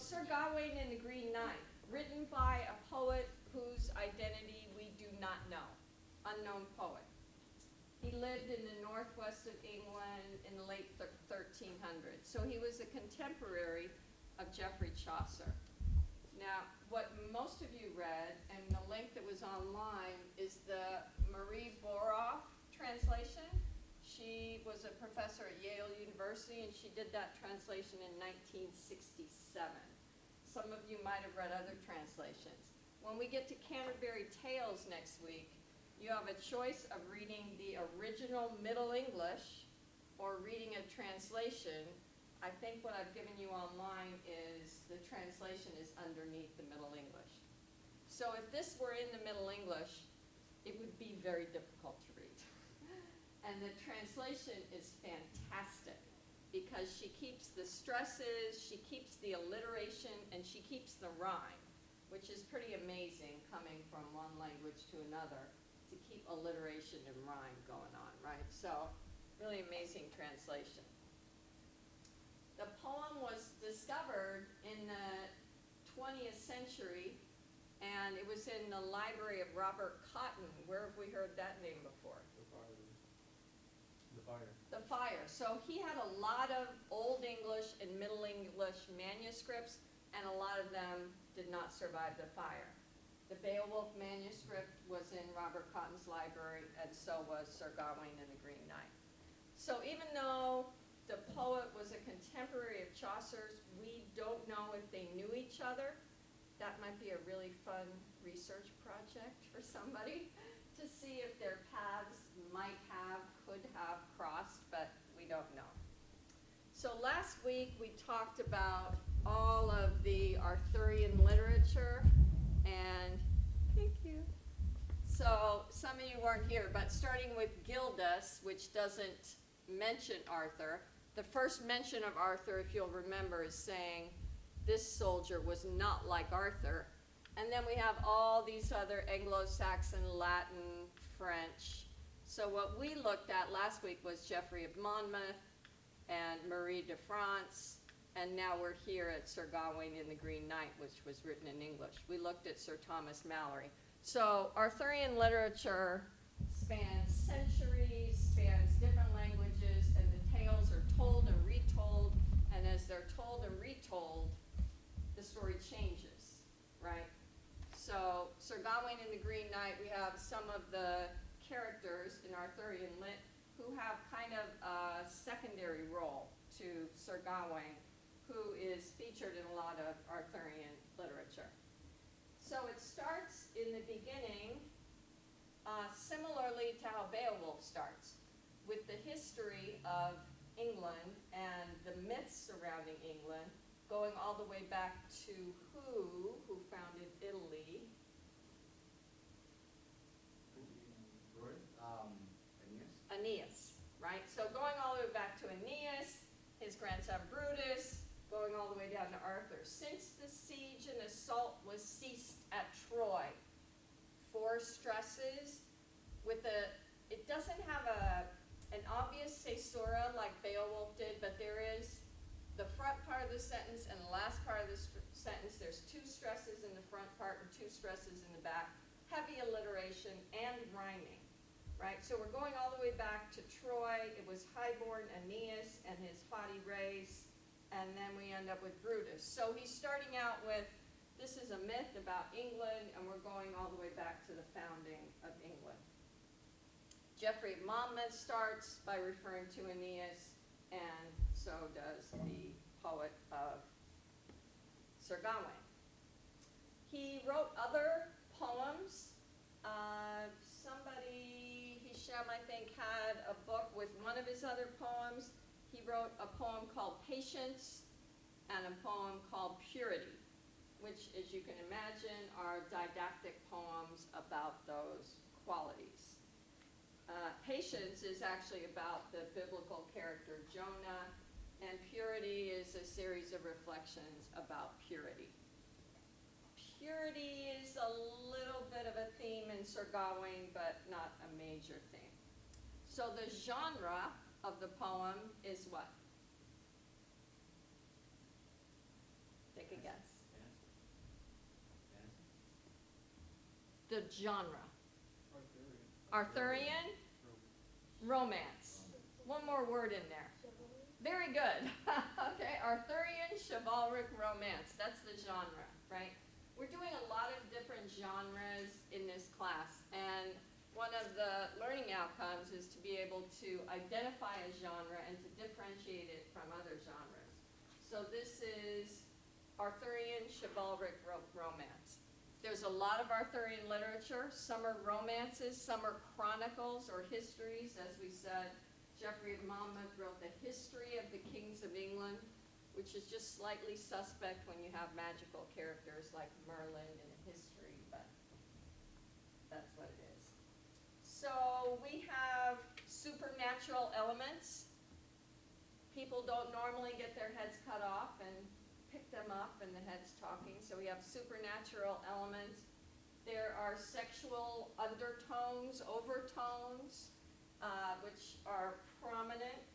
Sir Gawain and the Green Knight, written by a poet whose identity we do not know, unknown poet. He lived in the northwest of England in the late 1300s, so he was a contemporary of Geoffrey Chaucer. Now, what most of you read, and the link that was online, is the Marie Boroff translation. She was a professor at Yale University, and she did that translation in 1967. Some of you might have read other translations. When we get to Canterbury Tales next week, you have a choice of reading the original Middle English or reading a translation. I think what I've given you online is the translation is underneath the Middle English. So if this were in the Middle English, it would be very difficult to read. And the translation is fantastic because she keeps the stresses, she keeps the alliteration, and she keeps the rhyme, which is pretty amazing coming from one language to another to keep alliteration and rhyme going on, right? So really amazing translation. The poem was discovered in the 20th century, and it was in the library of Robert Cotton. Where have we heard that name before? The Fire. The Fire. So he had a lot of Old English and Middle English manuscripts, and a lot of them did not survive the fire. The Beowulf manuscript was in Robert Cotton's library, and so was Sir Gawain and the Green Knight. So even though the poet was a contemporary of Chaucer's, we don't know if they knew each other. That might be a really fun research project for somebody to see if their paths could have crossed, but we don't know. So last week we talked about all of the Arthurian literature, and thank you. So some of you weren't here, but starting with Gildas, which doesn't mention Arthur. The first mention of Arthur, if you'll remember, is saying this soldier was not like Arthur. And then we have all these other Anglo-Saxon, Latin, French. So what we looked at last week was Geoffrey of Monmouth and Marie de France, and now we're here at Sir Gawain and the Green Knight, which was written in English. We looked at Sir Thomas Malory. So Arthurian literature spans centuries, spans different languages, and the tales are told and retold, and as they're told and retold, the story changes, right? So Sir Gawain and the Green Knight, we have some of the characters in Arthurian lit who have kind of a secondary role to Sir Gawain, who is featured in a lot of Arthurian literature. So it starts in the beginning, similarly to how Beowulf starts, with the history of England and the myths surrounding England, going all the way back to who founded Italy? Aeneas, right? So going all the way back to Aeneas, his grandson Brutus, going all the way down to Arthur. Since the siege and assault was ceased at Troy, 4 stresses with it doesn't have an obvious caesura like Beowulf did, but there is the front part of the sentence and the last part of the sentence. There's 2 stresses in the front part and 2 stresses in the back. Heavy alliteration and rhyming, right? So we're going all the way back to Troy. It was highborn Aeneas and his haughty race, and then we end up with Brutus. So he's starting out with, this is a myth about England, and we're going all the way back to the founding of England. Geoffrey of Monmouth starts by referring to Aeneas, and so does the poet of Sir Gawain. He wrote other poems. Hisham, I think, had a book with one of his other poems. He wrote a poem called Patience and a poem called Purity, which, as you can imagine, are didactic poems about those qualities. Patience is actually about the biblical character Jonah, and Purity is a series of reflections about purity. Purity is a little bit of a theme in Sir Gawain, but not a major theme. So the genre of the poem is what? Take a guess. the genre? Arthurian. Arthurian? Romance. One more word in there. Very good. Okay, Arthurian chivalric romance. That's the genre, right? We're doing a lot of different genres in this class, and one of the learning outcomes is to be able to identify a genre and to differentiate it from other genres. So this is Arthurian chivalric romance. There's a lot of Arthurian literature. Some are romances, some are chronicles or histories. As we said, Geoffrey of Monmouth wrote the history of the kings of England, which is just slightly suspect when you have magical characters like Merlin in a history, but that's what it is. So we have supernatural elements. People don't normally get their heads cut off and pick them up and the head's talking, so we have supernatural elements. There are sexual undertones, overtones, which are prominent.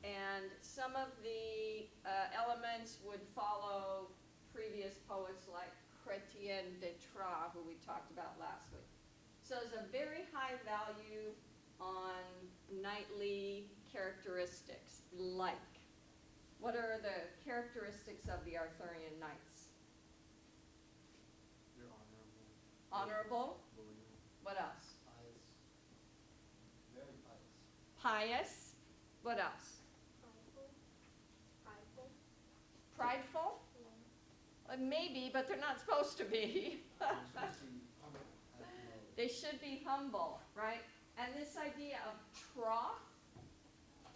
And some of the elements would follow previous poets like Chrétien de Troyes, who we talked about last week. So there's a very high value on knightly characteristics, like. What are the characteristics of the Arthurian knights? They're honorable. Honorable. Loyal. What else? Pious. Very pious. Pious. What else? Prideful? Maybe, but they're not supposed to be. They should be humble, right? And this idea of troth,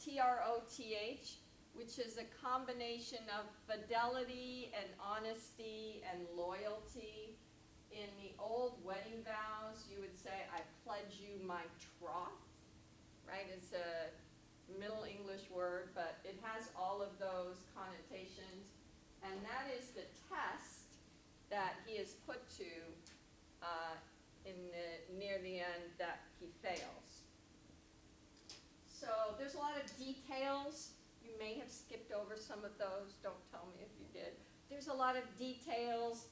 T-R-O-T-H, which is a combination of fidelity and honesty and loyalty. In the old wedding vows, you would say, I pledge you my troth, right? It's a Middle English word, but it has all of those connotations. And that is the test that he is put to near the end that he fails. So there's a lot of details. You may have skipped over some of those. Don't tell me if you did. There's a lot of details.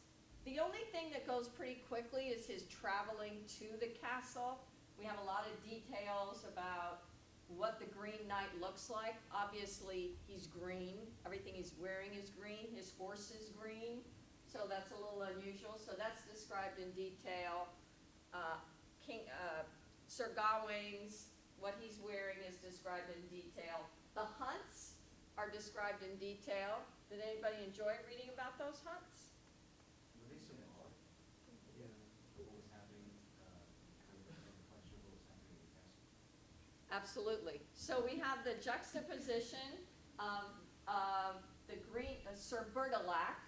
The only thing that goes pretty quickly is his traveling to the castle. We have a lot of details about what the Green Knight looks like. Obviously, he's green. Everything he's wearing is green. His horse is green. So that's a little unusual. So that's described in detail. Sir Gawain's, what he's wearing is described in detail. The hunts are described in detail. Did anybody enjoy reading about those hunts? Were they symbolic? Yeah. What was happening, kind of reflection of what was happening in the castle? Absolutely. So we have the juxtaposition of the green, Sir Bertilac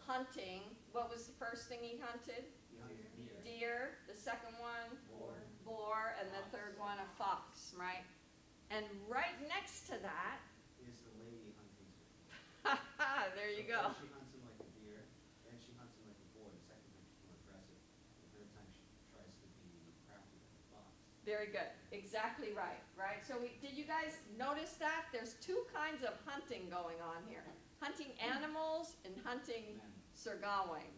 hunting. What was the first thing he hunted? Deer. The second one? Boar. And the third one, a fox, right? And right next to that is the lady hunting him. there you So go. first she hunts him like a deer, then she hunts him like a boar. The second time she's more aggressive. The third time she tries to be crafty like a fox. Very good. Exactly right, right? So did you guys notice that? There's two kinds of hunting going on here. Hunting animals and hunting Sir Gawain.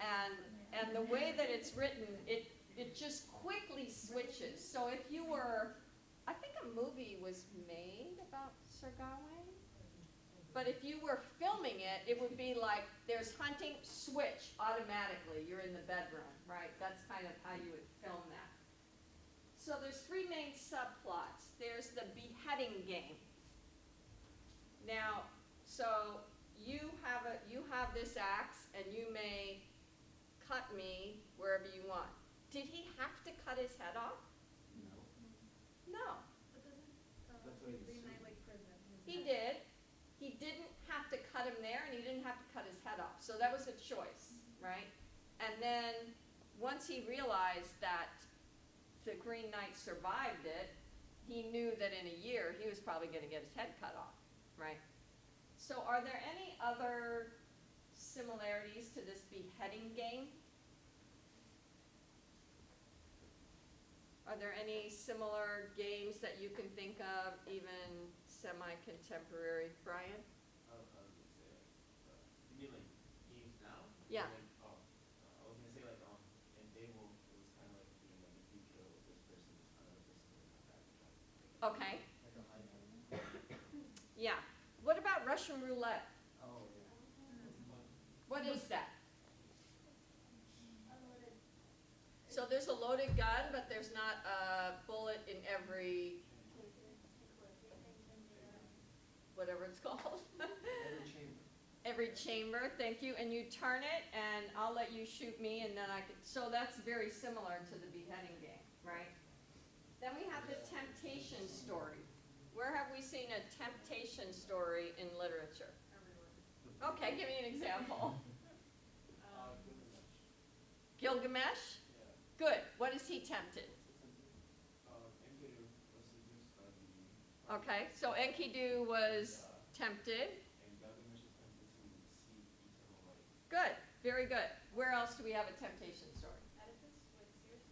And the way that it's written, it just quickly switches. So if you were, I think a movie was made about Sir Gawain. But if you were filming it, it would be like, there's hunting, switch, automatically. You're in the bedroom, right? That's kind of how you would film that. So there's three main subplots. There's the beheading game. Now, so you have this axe, and you may cut me wherever you want. Did he have to cut his head off? No. No. But doesn't That's what he Green was Knight like prison? He did. He didn't have to cut him there, and he didn't have to cut his head off. So that was a choice, right? And then once he realized that the Green Knight survived it, he knew that in a year he was probably going to get his head cut off, right? So are there any other similarities to this beheading game? Are there any similar games that you can think of, even semi-contemporary? Brian? I was gonna say, you mean like games now? Yeah. Like, I was gonna say like Okay, like a high note. yeah. What about Russian roulette? Oh, yeah. What is that? So there's a loaded gun, but there's not a bullet in every, whatever it's called. Every chamber. Every chamber, thank you, and you turn it, and I'll let you shoot me, and then I could, so that's very similar to the beheading game, right? Then we have the temptation story. Where have we seen a temptation story in literature? Okay, give me an example. Gilgamesh? Good. What is he tempted? Okay, so Enkidu was tempted. Good, very good. Where else do we have a temptation story? Oedipus with Circe.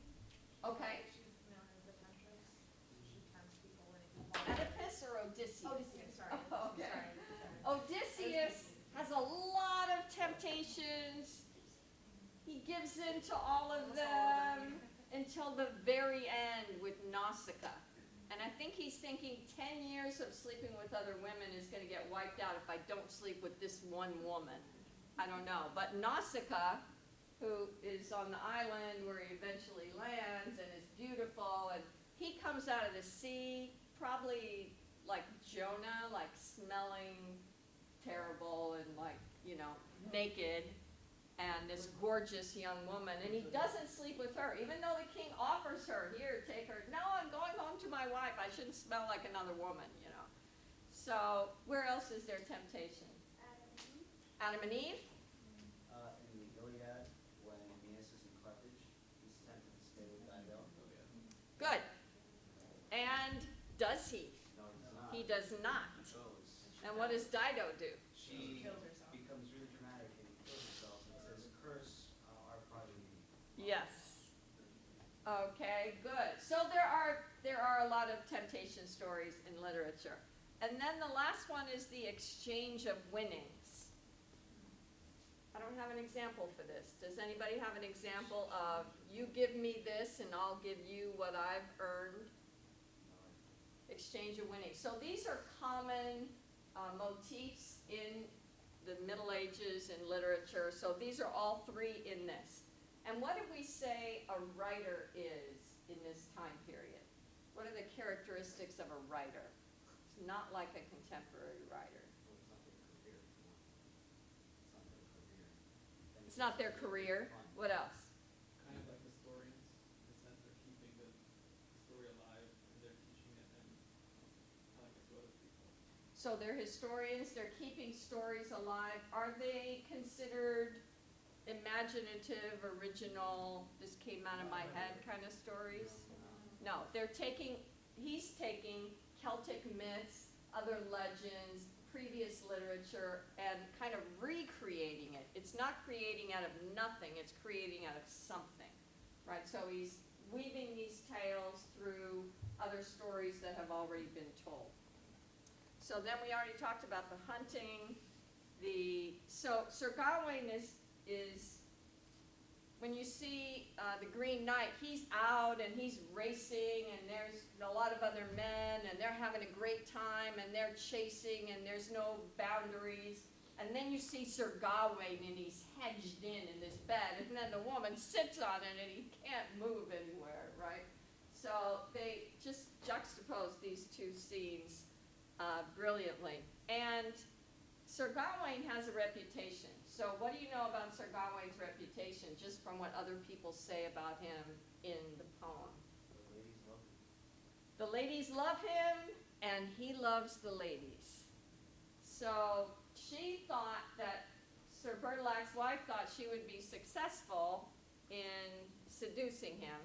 Okay. She's known as the temptress. She tempts people in equality. Oedipus or Odysseus? Odysseus, sorry. Oh, okay. Sorry. Odysseus has a lot of temptations. He gives in to all of them until the very end with Nausicaa. And I think he's thinking 10 years of sleeping with other women is going to get wiped out if I don't sleep with this one woman. I don't know. But Nausicaa, who is on the island where he eventually lands and is beautiful, and he comes out of the sea, probably like Jonah, like smelling terrible and like, you know, naked, and this gorgeous young woman, and he doesn't sleep with her, even though the king offers her, here, take her. No, I'm going home to my wife. I shouldn't smell like another woman, you know. So where else is there temptation? Adam and Eve? In the Iliad, when Aeneas is in Carthage, he's tempted to stay with Dido. Good. And does he? No, he's not. He does not. He goes. And what does Dido do? She kills herself. becomes really dramatic and kills herself and says, "Curse our progeny." Yes. Okay, good. So there are a lot of temptation stories in literature. And then the last one is the exchange of winnings. I don't have an example for this. Does anybody have an example of, you give me this and I'll give you what I've earned? Exchange of winnings. So these are common motifs in the Middle Ages in literature. So these are all three in this. And what did we say a writer is in this time period? What are the characteristics of a writer? It's not like a contemporary writer. It's not their career. What else? Kind of like historians, in the sense they're keeping the story alive and they're teaching it and telling it to other people. So they're historians, they're keeping stories alive. Are they considered imaginative, original, this came out of my head kind of stories? No, he's taking Celtic myths, other legends, previous literature, and kind of recreating it. It's not creating out of nothing, it's creating out of something, right? So he's weaving these tales through other stories that have already been told. So then we already talked about the hunting. So Sir Gawain is when you see the Green Knight, he's out and he's racing, and there's a lot of other men, and they're having a great time, and they're chasing, and there's no boundaries. And then you see Sir Gawain, and he's hedged in this bed, and then the woman sits on it, and he can't move anywhere, right? So they just juxtapose these two scenes brilliantly. And Sir Gawain has a reputation. So what do you know about Sir Gawain's reputation, just from what other people say about him in the poem? The ladies love him. The ladies love him, and he loves the ladies. So she thought that, Sir Bertilac's wife thought she would be successful in seducing him.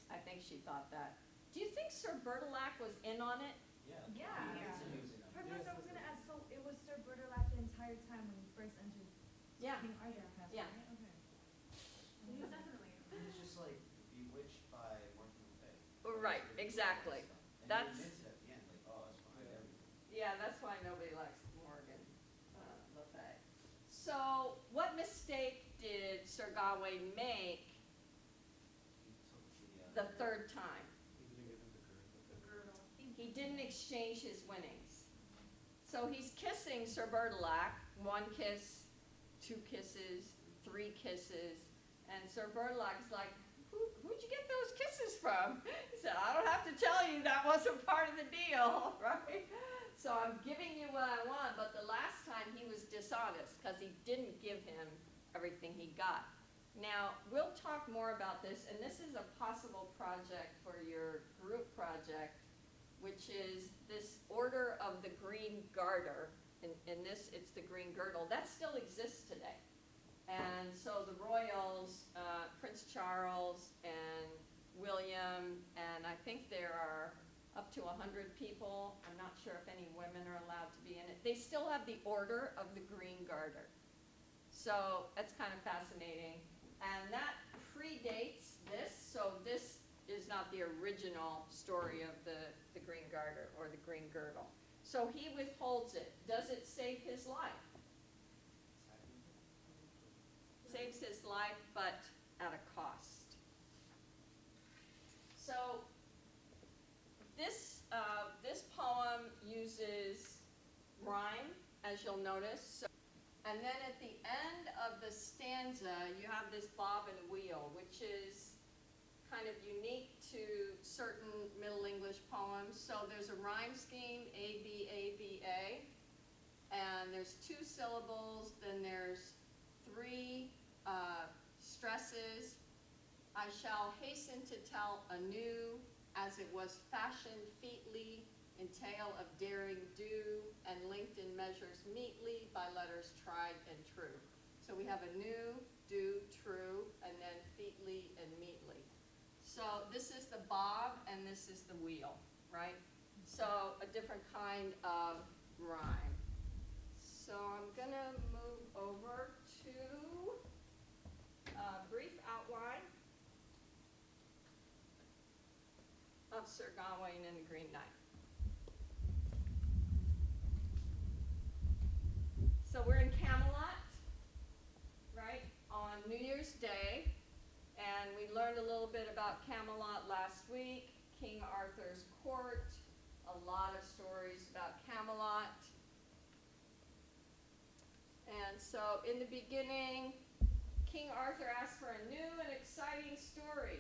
I think she thought that. Do you think Sir Bertilac was in on it? Yeah. Yeah. He's amusing them. Professor, I was going to ask, so it was Sir Bertilac the entire time when he first entered Yeah. King Arthur's castle, Yeah. right? Okay. He was definitely. He was just like bewitched by Martin Lefay. Right, exactly. And That's- he admits it at the end, like, oh, it's fine, Yeah. everything. Yeah, that's why nobody likes Morgan Le Fay. So what mistake did Sir Gawain make He took the third time? He didn't give him the curve. didn't exchange his winnings. So he's kissing Sir Bertilac, 1 kiss, 2 kisses, 3 kisses, and Sir Bertilac's like, who'd you get those kisses from? He said, I don't have to tell you, that wasn't part of the deal, right? So I'm giving you what I want, but the last time he was dishonest because he didn't give him everything he got. Now, we'll talk more about this, and this is a possible project for your group project, which is this Order of the Green Garter. In this, it's the Green Girdle. That still exists today. And so the royals, Prince Charles and William, and I think there are up to 100 people. I'm not sure if any women are allowed to be in it. They still have the Order of the Green Garter. So that's kind of fascinating. And that predates this, so this is not the original story of the Green Garter or the Green Girdle. So he withholds it. Does it save his life? Saves his life, but at a cost. So this poem uses rhyme, as you'll notice. So, and then at the end of the stanza, you have this bob and wheel, which is kind of unique to certain Middle English poems. So there's a rhyme scheme, A, B, A, B, A, and there's 2 syllables, then there's 3 stresses. I shall hasten to tell anew, as it was fashioned featly, in tale of daring do, and linked in measures meetly by letters tried and true. So we have anew, do, true, and then featly and meetly. So this is the bob and this is the wheel, right? So a different kind of rhyme. So I'm gonna move over to a brief outline of Sir Gawain and the Green Knight. So we're in Camelot, right, on New Year's Day, and we learned a little bit about Camelot last week, King Arthur's court, a lot of stories about Camelot. And so in the beginning, King Arthur asked for a new and exciting story.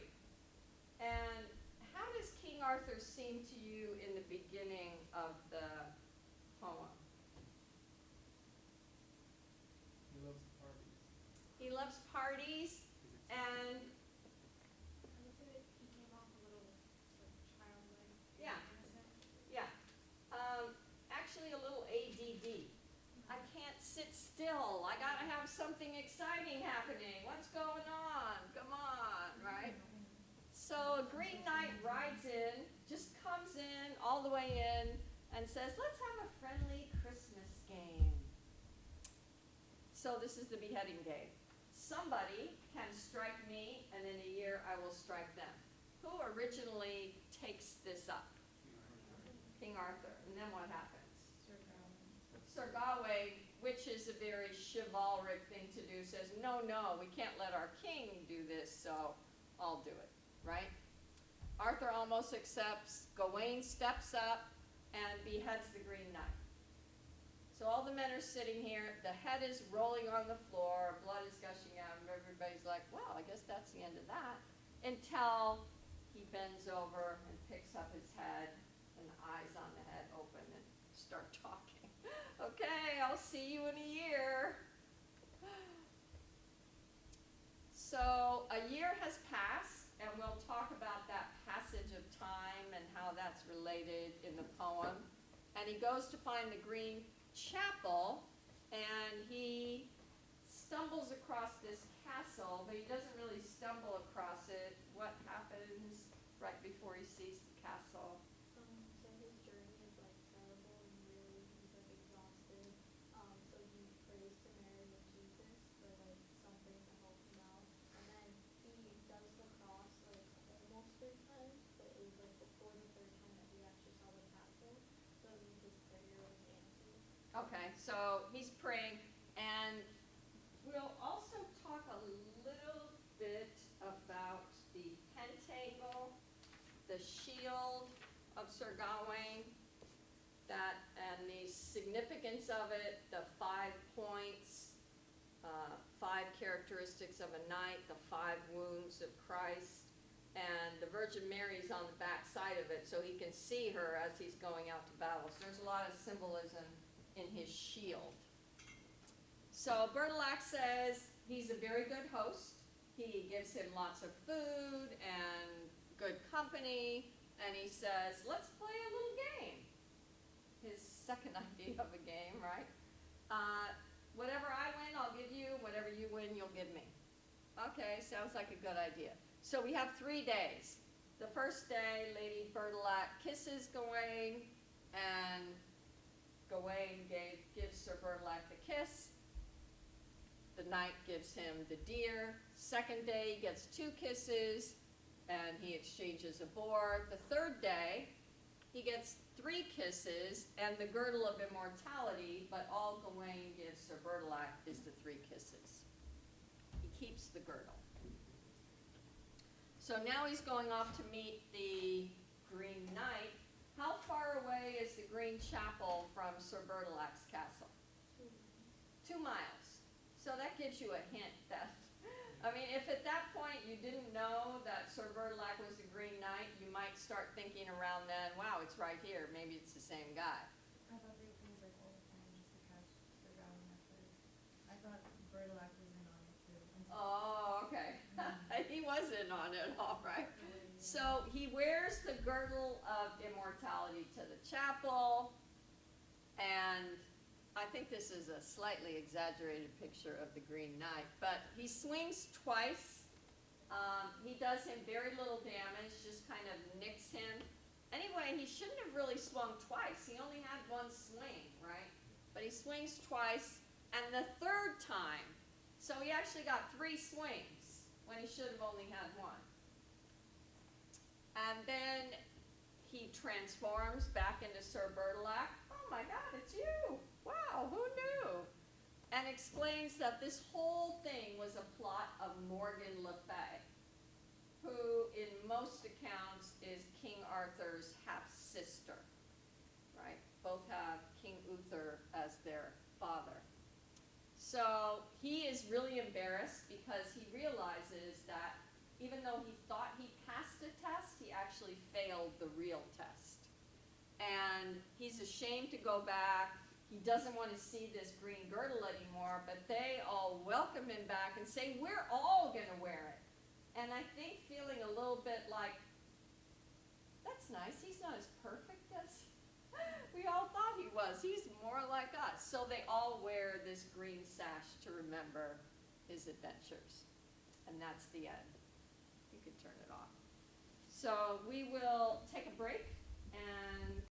And how does King Arthur seem to you in the beginning of the poem? He loves parties. And I would say that he came off a little sort of childlike, Yeah. innocent. yeah, actually a little ADD. I can't sit still. I gotta have something exciting happening. What's going on? Come on, right? So a Green Knight rides in, just comes in, all the way in, and says, let's have a friendly Christmas game. So this is the beheading game. Somebody can strike me, and in a year I will strike them. Who originally takes this up? King Arthur. And then what happens? Sir Gawain. Sir Gawain, which is a very chivalric thing to do, says, no, we can't let our king do this, so I'll do it, right? Arthur almost accepts. Gawain steps up and beheads the Green Knight. So all the men are sitting here, the head is rolling on the floor, blood is gushing out, and everybody's like, well, I guess that's the end of that, until he bends over and picks up his head, and the eyes on the head open and start talking. Okay, I'll see you in a year. So a year has passed, and we'll talk about that passage of time and how that's related in the poem. And he goes to find the Green Chapel, and he stumbles across this castle, but he doesn't really stumble across it. What happens right before he sees the castle? So his journey is like terrible and really he's like exhausted. So he prays to Mary and Jesus for like something to help him out. And then he does the cross like almost 3 times, but it was like before the 3rd time that he actually saw the castle. So his prayer was answered. Okay, so he's praying, and we'll also talk a little bit about the pentacle, the shield of Sir Gawain, that, and the significance of it, the 5 points, 5 characteristics of a knight, the 5 wounds of Christ, and the Virgin Mary's on the back side of it so he can see her as he's going out to battle. So there's a lot of symbolism in his shield. So Bertilac says he's a very good host. He gives him lots of food and good company, and he says, let's play a little game. His second idea of a game, right? Whatever I win, I'll give you. Whatever you win, you'll give me. Okay, sounds like a good idea. So we have 3 days. The first day, Lady Bertilac kisses Gawain, and Gawain gives Sir Bertilac the kiss. The knight gives him the deer. Second day, he gets 2 kisses, and he exchanges a boar. The third day, he gets 3 kisses and the girdle of immortality, but all Gawain gives Sir Bertilac is the 3 kisses. He keeps the girdle. So now he's going off to meet the Green Knight. How far away is the Green Chapel from Sir Bertilac's castle? 2 miles. So that gives you a hint that, I mean, if at that point you didn't know that Sir Bertilac was the Green Knight, you might start thinking around then, wow, it's right here. Maybe it's the same guy. I thought they was like all the time just to catch Sir Gawain at first. I thought Bertilac was in on it too. Oh, okay. He was in on it, all right. So he wears the girdle of immortality to the chapel, and I think this is a slightly exaggerated picture of the Green Knight, but he swings twice. He does him very little damage, just kind of nicks him. Anyway, he shouldn't have really swung twice. He only had 1 swing, right? But he swings twice, and the third time, so he actually got 3 swings when he should have only had 1. And then he transforms back into Sir Bertilac. Oh my God, it's you! Wow, who knew? And explains that this whole thing was a plot of Morgan Le Fay, who in most accounts is King Arthur's half-sister, right? Both have King Uther as their father. So he is really embarrassed because he realizes that even though he thought he passed a test, he actually failed the real test. And he's ashamed to go back. He doesn't want to see this green girdle anymore, but they all welcome him back and say, we're all going to wear it. And I think feeling a little bit like, that's nice, he's not as perfect as we all thought he was. He's more like us. So they all wear this green sash to remember his adventures. And that's the end. You can turn it off. So we will take a break and